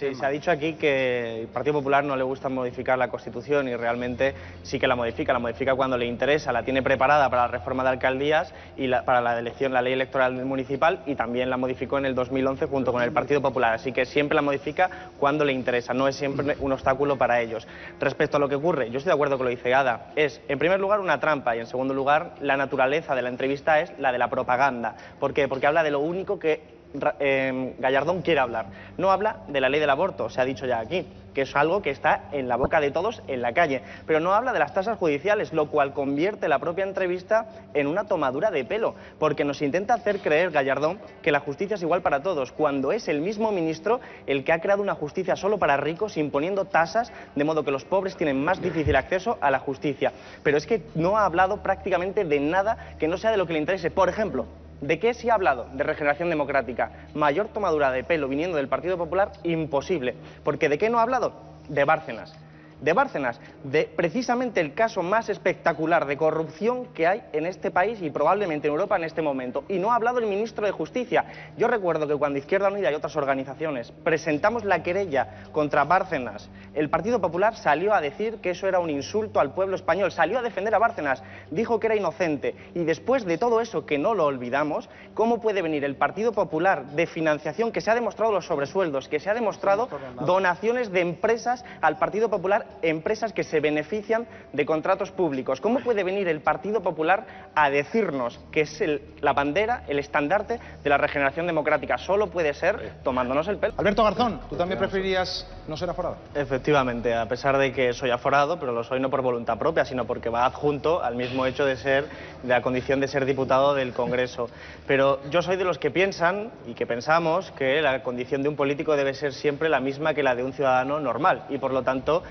Sí, se ha dicho aquí que el Partido Popular no le gusta modificar la Constitución y realmente sí que la modifica cuando le interesa, la tiene preparada para la reforma de alcaldías y para la elección, la ley electoral municipal, y también la modificó en el 2011 junto con el Partido Popular, así que siempre la modifica cuando le interesa, no es siempre un obstáculo para ellos. Respecto a lo que ocurre, yo estoy de acuerdo con lo que dice Ada, es en primer lugar una trampa y en segundo lugar la naturaleza de la entrevista es la de la propaganda. ¿Por qué? Porque habla de lo único que Gallardón quiere hablar. No habla de la ley del aborto, se ha dicho ya aquí, que es algo que está en la boca de todos en la calle, pero no habla de las tasas judiciales, lo cual convierte la propia entrevista en una tomadura de pelo, porque nos intenta hacer creer Gallardón que la justicia es igual para todos, cuando es el mismo ministro el que ha creado una justicia solo para ricos, imponiendo tasas, de modo que los pobres tienen más difícil acceso a la justicia. Pero es que no ha hablado prácticamente de nada que no sea de lo que le interese. Por ejemplo, ¿de qué sí ha hablado? De regeneración democrática. Mayor tomadura de pelo viniendo del Partido Popular, imposible. Porque ¿de qué no ha hablado? De Bárcenas. De Bárcenas, de precisamente el caso más espectacular de corrupción que hay en este país y probablemente en Europa en este momento. Y no ha hablado el ministro de Justicia. Yo recuerdo que cuando Izquierda Unida y otras organizaciones presentamos la querella contra Bárcenas, el Partido Popular salió a decir que eso era un insulto al pueblo español, salió a defender a Bárcenas, dijo que era inocente. Y después de todo eso, que no lo olvidamos, ¿cómo puede venir el Partido Popular de financiación, que se ha demostrado los sobresueldos, que se ha demostrado donaciones de empresas al Partido Popular, empresas que se benefician de contratos públicos? ¿Cómo puede venir el Partido Popular a decirnos que es la bandera, el estandarte de la regeneración democrática? Solo puede ser tomándonos el pelo. Alberto Garzón, ¿tú también preferirías no ser aforado? Efectivamente, a pesar de que soy aforado, pero lo soy no por voluntad propia, sino porque va adjunto al mismo hecho de la condición de ser diputado del Congreso. Pero yo soy de los que piensan y que pensamos que la condición de un político debe ser siempre la misma que la de un ciudadano normal, y por lo tanto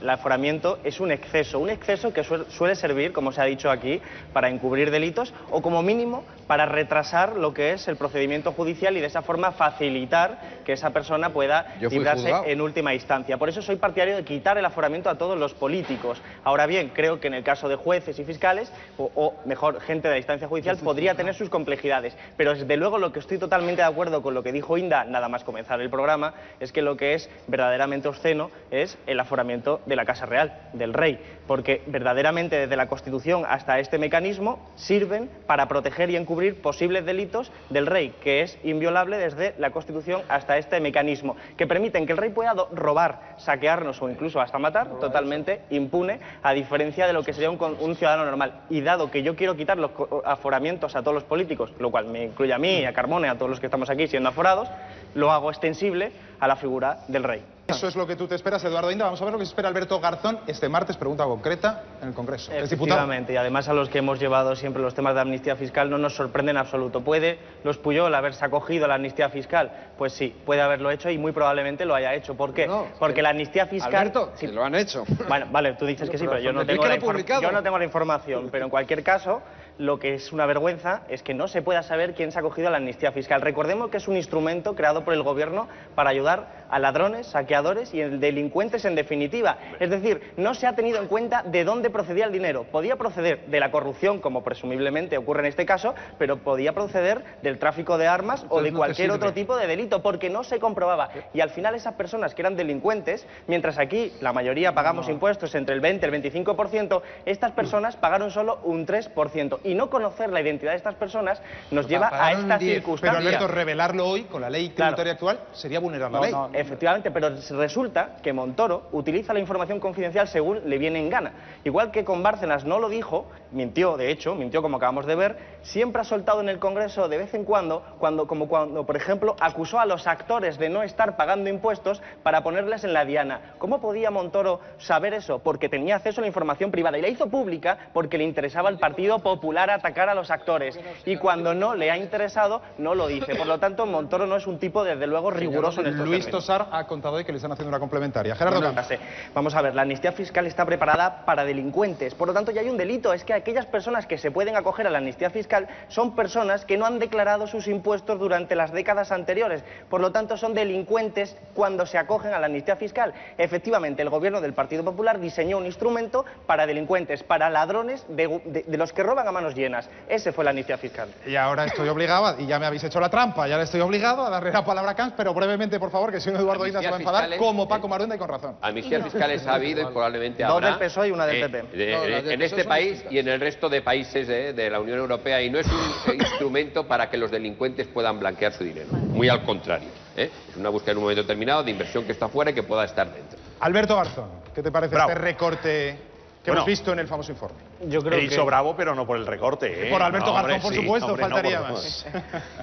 el aforamiento es un exceso que suele servir, como se ha dicho aquí, para encubrir delitos o como mínimo para retrasar lo que es el procedimiento judicial y de esa forma facilitar que esa persona pueda librarse en última instancia. Por eso soy partidario de quitar el aforamiento a todos los políticos. Ahora bien, creo que en el caso de jueces y fiscales, o mejor, gente de la instancia judicial, podría tener sus complejidades. Pero desde luego lo que estoy totalmente de acuerdo con lo que dijo Inda, nada más comenzar el programa, es que lo que es verdaderamente obsceno es el aforamiento de la Casa Real, del Rey, porque verdaderamente desde la Constitución hasta este mecanismo sirven para proteger y encubrir posibles delitos del Rey, que es inviolable desde la Constitución hasta este mecanismo, que permiten que el Rey pueda robar, saquearnos o incluso hasta matar totalmente impune, a diferencia de lo que sería un ciudadano normal. Y dado que yo quiero quitar los aforamientos a todos los políticos, lo cual me incluye a mí, a Carmona, a todos los que estamos aquí siendo aforados, lo hago extensible a la figura del Rey. Eso es lo que tú te esperas, Eduardo Inda. Vamos a ver lo que se espera Alberto Garzón este martes, pregunta concreta en el Congreso. Efectivamente, y además a los que hemos llevado siempre los temas de amnistía fiscal no nos sorprende en absoluto. ¿Puede los Pujol haberse acogido a la amnistía fiscal? Pues sí, puede haberlo hecho y muy probablemente lo haya hecho. ¿Por qué? Porque la amnistía fiscal... Alberto, sí, lo han hecho. Bueno, vale, tú dices que sí, pero yo no tengo la información. Pero en cualquier caso, lo que es una vergüenza es que no se pueda saber quién se ha acogido a la amnistía fiscal. Recordemos que es un instrumento creado por el Gobierno para ayudar a ladrones, saqueadores y delincuentes en definitiva. Es decir, no se ha tenido en cuenta de dónde procedía el dinero. Podía proceder de la corrupción, como presumiblemente ocurre en este caso, pero podía proceder del tráfico de armas o de cualquier otro tipo de delito, porque no se comprobaba. Y al final esas personas que eran delincuentes, mientras aquí la mayoría pagamos impuestos entre el 20 y el 25%, estas personas pagaron solo un 3%. Y no conocer la identidad de estas personas nos lleva a esta circunstancia. Pero Alberto, revelarlo hoy con la ley tributaria actual sería vulnerar la ley. Efectivamente, pero resulta que Montoro utiliza la información confidencial según le viene en gana. Igual que con Bárcenas no lo dijo, mintió, de hecho, mintió como acabamos de ver, siempre ha soltado en el Congreso de vez en cuando, como cuando, por ejemplo, acusó a los actores de no estar pagando impuestos para ponerles en la diana. ¿Cómo podía Montoro saber eso? Porque tenía acceso a la información privada y la hizo pública porque le interesaba al Partido Popular atacar a los actores. Y cuando no le ha interesado, no lo dice. Por lo tanto, Montoro no es un tipo, desde luego, riguroso en estos Luis términos. Tosar ha contado hoy que le están haciendo una complementaria. Gerardo Camps. Vamos a ver, la amnistía fiscal está preparada para delincuentes, por lo tanto ya hay un delito, es que aquellas personas que se pueden acoger a la amnistía fiscal son personas que no han declarado sus impuestos durante las décadas anteriores, por lo tanto son delincuentes cuando se acogen a la amnistía fiscal. Efectivamente, el gobierno del Partido Popular diseñó un instrumento para delincuentes, para ladrones de los que roban a manos llenas. Ese fue la amnistía fiscal. Y ahora estoy obligado, y ya me habéis hecho la trampa, ya le estoy obligado a darle la palabra a Camps, pero brevemente, por favor, que si no Eduardo Inda se va a enfadar, como Paco Maruenda, y con razón. Amnistías fiscales ha habido y probablemente habrá. Dos del PSOE y una del PP. En este país y en el resto de países de la Unión Europea, y no es un instrumento para que los delincuentes puedan blanquear su dinero. Muy al contrario. Es una búsqueda en un momento determinado de inversión que está fuera y que pueda estar dentro. Alberto Garzón, ¿qué te parece este recorte que hemos visto en el famoso informe? Yo creo que... bravo, pero no por el recorte, ¿eh? Por Alberto Garzón, por sí, supuesto, hombre, faltaría no, más.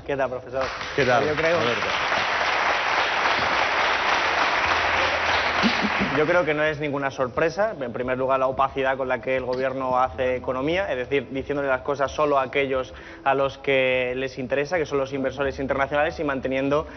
¿Qué tal, profesor? ¿Qué tal, Yo creo que no es ninguna sorpresa, en primer lugar, la opacidad con la que el gobierno hace economía, es decir, diciéndole las cosas solo a aquellos a los que les interesa, que son los inversores internacionales, y manteniendo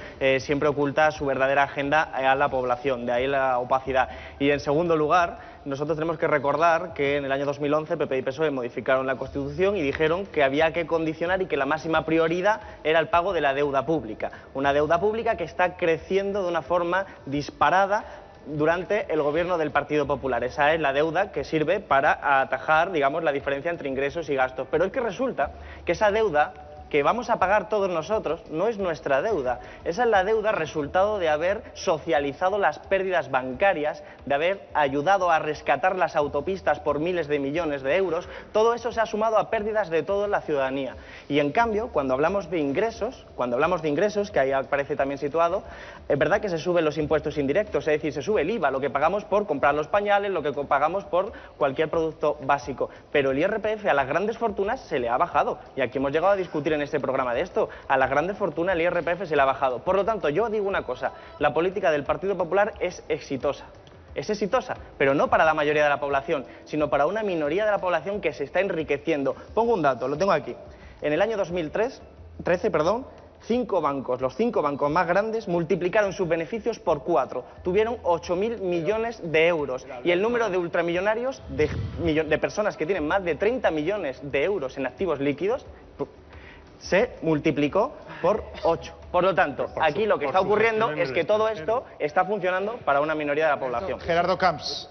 siempre oculta su verdadera agenda a la población, de ahí la opacidad. Y en segundo lugar, nosotros tenemos que recordar que en el año 2011 PP y PSOE modificaron la Constitución y dijeron que había que condicionar y que la máxima prioridad era el pago de la deuda pública. Una deuda pública que está creciendo de una forma disparada durante el gobierno del Partido Popular. Esa es la deuda que sirve para atajar, digamos, la diferencia entre ingresos y gastos. Pero es que resulta que esa deuda que vamos a pagar todos nosotros no es nuestra deuda. Esa es la deuda resultado de haber socializado las pérdidas bancarias, de haber ayudado a rescatar las autopistas por miles de millones de euros. Todo eso se ha sumado a pérdidas de toda la ciudadanía. Y en cambio, cuando hablamos de ingresos, que ahí aparece también situado, es verdad que se suben los impuestos indirectos, es decir, se sube el IVA, lo que pagamos por comprar los pañales, lo que pagamos por cualquier producto básico. Pero el IRPF a las grandes fortunas se le ha bajado. Y aquí hemos llegado a discutir en este programa de esto. A las grandes fortunas el IRPF se le ha bajado. Por lo tanto, yo digo una cosa, la política del Partido Popular es exitosa. Es exitosa, pero no para la mayoría de la población, sino para una minoría de la población que se está enriqueciendo. Pongo un dato, lo tengo aquí. En el año 2013, los cinco bancos más grandes multiplicaron sus beneficios por 4. Tuvieron 8.000 millones de euros. Y el número de ultramillonarios, de personas que tienen más de 30 millones de euros en activos líquidos, se multiplicó por 8. Por lo tanto, aquí lo que está ocurriendo es que todo esto está funcionando para una minoría de la población. Gerardo Camps.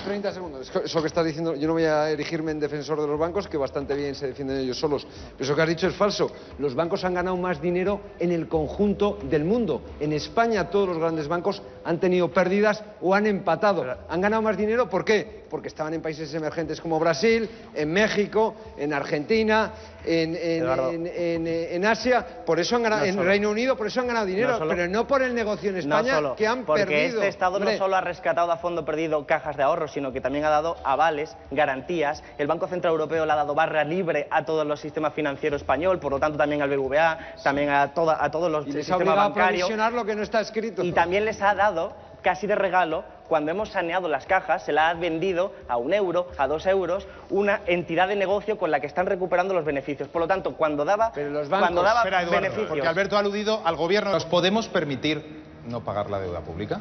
30 segundos. Eso que estás diciendo, yo no voy a erigirme en defensor de los bancos, que bastante bien se defienden ellos solos. Pero eso que has dicho es falso. Los bancos han ganado más dinero en el conjunto del mundo. En España todos los grandes bancos han tenido pérdidas o han empatado. Han ganado más dinero, ¿por qué? Porque estaban en países emergentes como Brasil, en México, en Argentina, en Asia. Por eso han ganado, en Reino Unido, por eso han ganado dinero, pero no por el negocio en España, que han perdido. Porque este Estado no solo ha rescatado a fondo perdido cajas de ahorro, sino que también ha dado avales, garantías. El Banco Central Europeo le ha dado barra libre a todos los sistemas financieros español, por lo tanto también al BBVA, también a todos los sistemas bancarios. A provisionar lo que no está escrito. Y también les ha dado, casi de regalo, cuando hemos saneado las cajas, se las ha vendido a 1 euro, a 2 euros, una entidad de negocio con la que están recuperando los beneficios. Por lo tanto, cuando daba, beneficios... Porque Alberto ha aludido al gobierno. ¿Nos podemos permitir no pagar la deuda pública?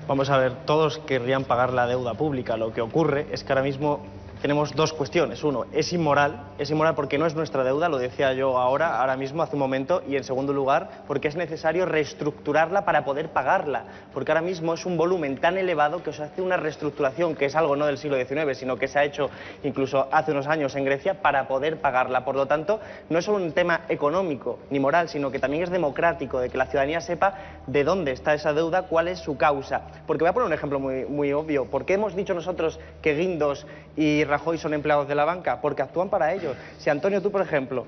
Vamos a ver, todos querrían pagar la deuda pública. Lo que ocurre es que ahora mismo tenemos dos cuestiones. Uno, es inmoral porque no es nuestra deuda, lo decía yo ahora mismo, hace un momento, y en segundo lugar, porque es necesario reestructurarla para poder pagarla, porque ahora mismo es un volumen tan elevado que se hace una reestructuración, que es algo no del siglo XIX, sino que se ha hecho incluso hace unos años en Grecia, para poder pagarla. Por lo tanto, no es solo un tema económico ni moral, sino que también es democrático, de que la ciudadanía sepa de dónde está esa deuda, cuál es su causa. Porque voy a poner un ejemplo muy obvio. ¿Por qué hemos dicho nosotros que Guindos y Rajoy son empleados de la banca? Porque actúan para ellos. Si, Antonio, tú, por ejemplo,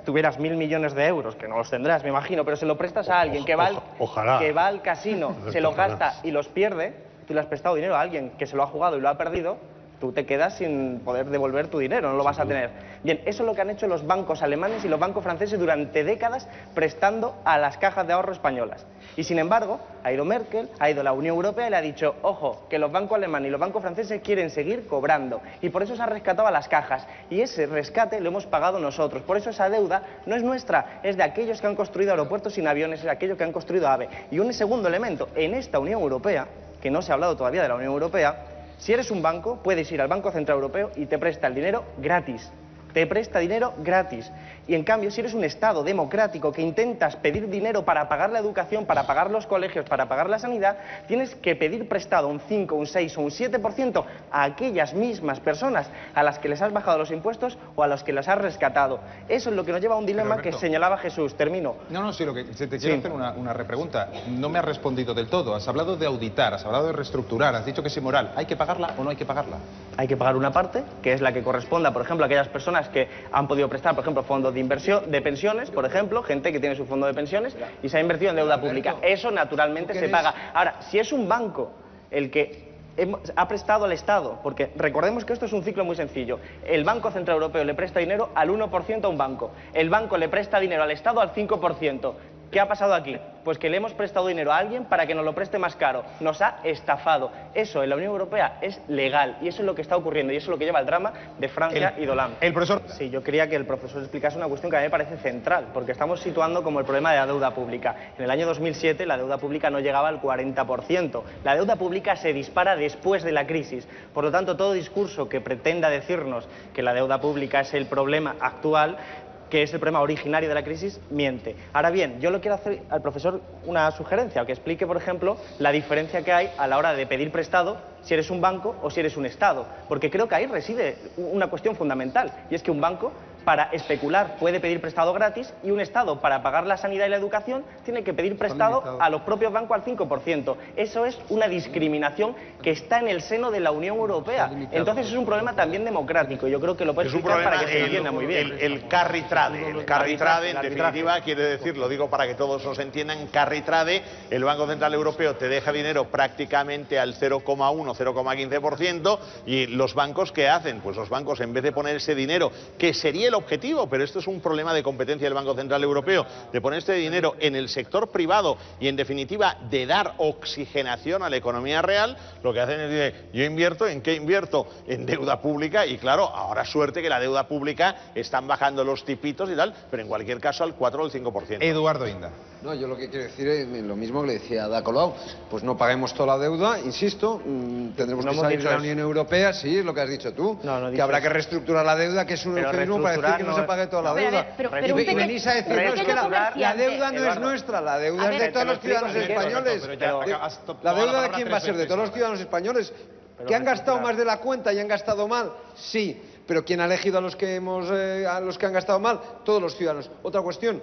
tuvieras 1.000 millones de euros, que no los tendrás, me imagino, pero se lo prestas a alguien que va al casino, se lo gasta y los pierde, tú le has prestado dinero a alguien que se lo ha jugado y lo ha perdido, tú te quedas sin poder devolver tu dinero, no lo vas a tener. Bien, eso es lo que han hecho los bancos alemanes y los bancos franceses durante décadas, prestando a las cajas de ahorro españolas. Y sin embargo, ha ido Merkel, ha ido la Unión Europea y le ha dicho, ojo, que los bancos alemanes y los bancos franceses quieren seguir cobrando. Y por eso se ha rescatado a las cajas. Y ese rescate lo hemos pagado nosotros. Por eso esa deuda no es nuestra, es de aquellos que han construido aeropuertos sin aviones, es de aquellos que han construido AVE. Y un segundo elemento, en esta Unión Europea, que no se ha hablado todavía de la Unión Europea, si eres un banco, puedes ir al Banco Central Europeo y te presta el dinero gratis. te presta dinero gratis. Y en cambio, si eres un Estado democrático que intentas pedir dinero para pagar la educación, para pagar los colegios, para pagar la sanidad, tienes que pedir prestado un 5, un 6 o un 7% a aquellas mismas personas a las que les has bajado los impuestos o a las que las has rescatado. Eso es lo que nos lleva a un dilema que señalaba Jesús. Termino. No, sí, te quiero hacer una repregunta. No me has respondido del todo. Has hablado de auditar, has hablado de reestructurar, has dicho que es inmoral. ¿Hay que pagarla o no hay que pagarla? Hay que pagar una parte, que es la que corresponda, por ejemplo, a aquellas personas que han podido prestar, por ejemplo, fondos de inversión, de pensiones, por ejemplo, gente que tiene su fondo de pensiones y se ha invertido en deuda pública. Eso naturalmente se paga. Ahora, si es un banco el que ha prestado al Estado, porque recordemos que esto es un ciclo muy sencillo. El Banco Central Europeo le presta dinero al 1% a un banco. El banco le presta dinero al Estado al 5%. ¿Qué ha pasado aquí? Pues que le hemos prestado dinero a alguien para que nos lo preste más caro. Nos ha estafado. Eso en la Unión Europea es legal y eso es lo que está ocurriendo y eso es lo que lleva el drama de Francia y de Hollande. El profesor... Sí, yo quería que el profesor explicase una cuestión que a mí me parece central, porque estamos situando como el problema de la deuda pública. En el año 2007 la deuda pública no llegaba al 40%. La deuda pública se dispara después de la crisis. Por lo tanto, todo discurso que pretenda decirnos que la deuda pública es el problema actual, que es el problema originario de la crisis, miente. Ahora bien, yo le quiero hacer al profesor una sugerencia, o que explique, por ejemplo, la diferencia que hay a la hora de pedir prestado si eres un banco o si eres un Estado, porque creo que ahí reside una cuestión fundamental, y es que un banco, para especular, puede pedir prestado gratis, y un Estado, para pagar la sanidad y la educación, tiene que pedir prestado a los propios bancos al 5%. Eso es una discriminación que está en el seno de la Unión Europea. Entonces es un problema también democrático, y yo creo que lo puede explicar para que se entienda muy bien. El carry trade. El carry trade, en definitiva, quiere decir, lo digo para que todos nos entiendan, carry trade, el Banco Central Europeo te deja dinero prácticamente al 0,1, 0,15%, y los bancos, ¿qué hacen? Pues los bancos, en vez de poner ese dinero, que sería el objetivo, pero esto es un problema de competencia del Banco Central Europeo, de poner este dinero en el sector privado y, en definitiva, de dar oxigenación a la economía real, lo que hacen es decir, yo invierto, ¿en qué invierto? En deuda pública, y claro, ahora suerte que la deuda pública están bajando los tipitos y tal, pero en cualquier caso al 4 o al 5%. Eduardo Inda. No, yo lo que quiero decir es lo mismo que le decía a Ada Colau, pues no paguemos toda la deuda, insisto, tendremos que salir de la Unión Europea, sí, es lo que has dicho tú, que habrá que reestructurar la deuda, que es un eufemismo para decir que no se pague toda la deuda. Y venís a decir, no, es que la deuda no es nuestra, la deuda es de todos los ciudadanos españoles. ¿La deuda de quién va a ser? ¿De todos los ciudadanos españoles? ¿Que han gastado más de la cuenta y han gastado mal? Sí, pero ¿quién ha elegido a los que han gastado mal? Todos los ciudadanos. Otra cuestión.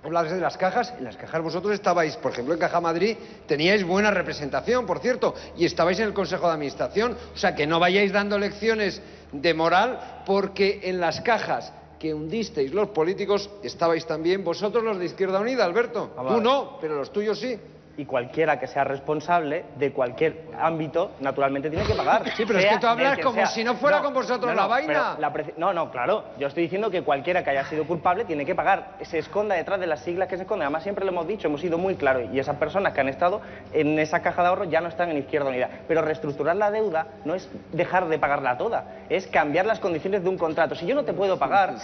Hablas de las cajas, en las cajas vosotros estabais, por ejemplo, en Caja Madrid teníais buena representación, por cierto, y estabais en el Consejo de Administración, o sea, que no vayáis dando lecciones de moral, porque en las cajas que hundisteis los políticos estabais también vosotros, los de Izquierda Unida, Alberto. Tú no, pero los tuyos sí. Y cualquiera que sea responsable de cualquier ámbito, naturalmente tiene que pagar. Sí, pero es que tú hablas como si no fuera con vosotros la vaina. No, claro. Yo estoy diciendo que cualquiera que haya sido culpable tiene que pagar. Se esconda detrás de las siglas que se esconden. Además, siempre lo hemos dicho, hemos sido muy claros. Y esas personas que han estado en esa caja de ahorro ya no están en Izquierda Unida. Pero reestructurar la deuda no es dejar de pagarla toda. Es cambiar las condiciones de un contrato. Si yo no te puedo pagar,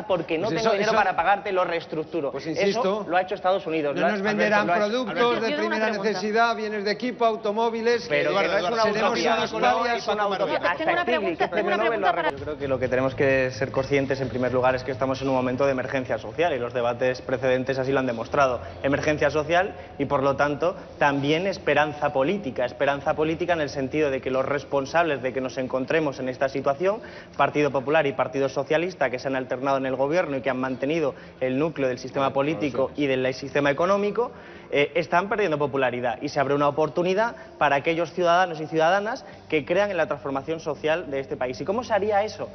porque no tengo dinero para pagarte, lo reestructuro. Pues insisto. Eso lo ha hecho Estados Unidos. No nos venderán productos de primera necesidad, bienes de equipo, automóviles, pero que no es una utopía. Yo creo que lo que tenemos que ser conscientes en primer lugar es que estamos en un momento de emergencia social y los debates precedentes así lo han demostrado. Emergencia social y por lo tanto también esperanza política en el sentido de que los responsables de que nos encontremos en esta situación, Partido Popular y Partido Socialista, que se han alternado en el gobierno y que han mantenido el núcleo del sistema político y del sistema económico, están perdiendo popularidad y se abre una oportunidad para aquellos ciudadanos y ciudadanas que crean en la transformación social de este país. ¿Y cómo se haría eso?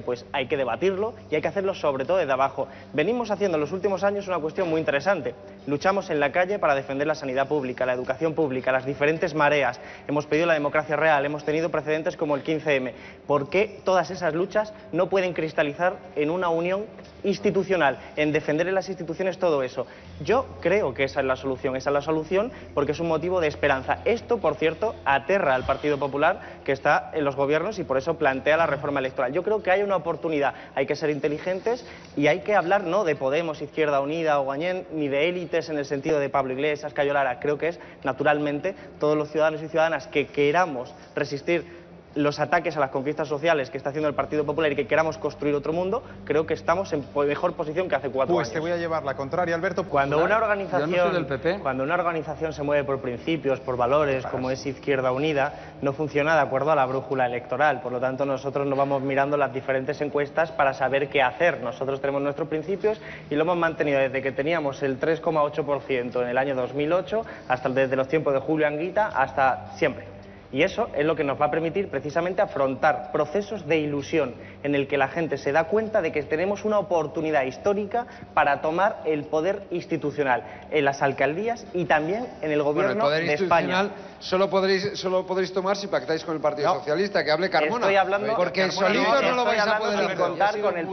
Pues hay que debatirlo y hay que hacerlo sobre todo desde abajo. Venimos haciendo en los últimos años una cuestión muy interesante. Luchamos en la calle para defender la sanidad pública, la educación pública, las diferentes mareas. Hemos pedido la democracia real, hemos tenido precedentes como el 15M. ¿Por qué todas esas luchas no pueden cristalizar en una unión institucional, en defender en las instituciones todo eso? Yo creo que esa es la solución porque es un motivo de esperanza. Esto, por cierto, aterra al Partido Popular, que está en los gobiernos y por eso plantea la reforma electoral. Yo creo que hay una oportunidad, hay que ser inteligentes y hay que hablar no de Podemos, Izquierda Unida o Guanyén, ni de élites en el sentido de Pablo Iglesias, Cayo Lara. Creo que es, naturalmente, todos los ciudadanos y ciudadanas que queramos resistir los ataques a las conquistas sociales que está haciendo el Partido Popular y que queramos construir otro mundo, creo que estamos en mejor posición que hace 4 años. Pues te voy a llevar la contraria, Alberto. Cuando una organización, Yo no soy del PP. Cuando una organización se mueve por principios, por valores, como es Izquierda Unida, no funciona de acuerdo a la brújula electoral. Por lo tanto, nosotros no vamos mirando las diferentes encuestas para saber qué hacer. Nosotros tenemos nuestros principios y lo hemos mantenido desde que teníamos el 3,8% en el año 2008, hasta desde los tiempos de Julio Anguita, hasta siempre. Y eso es lo que nos va a permitir precisamente afrontar procesos de ilusión en el que la gente se da cuenta de que tenemos una oportunidad histórica para tomar el poder institucional en las alcaldías y también en el gobierno de España. Solo podréis tomar si pactáis con el Partido Socialista, que hable Carmona. Estoy hablando, porque solito no lo vais a poder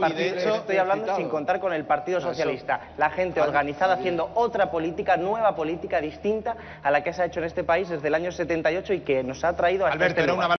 hacer. Estoy hablando sin contar con el Partido Socialista. La gente organizada haciendo otra política, nueva política distinta a la que se ha hecho en este país desde el año 78 y que nos ha traído a este lugar.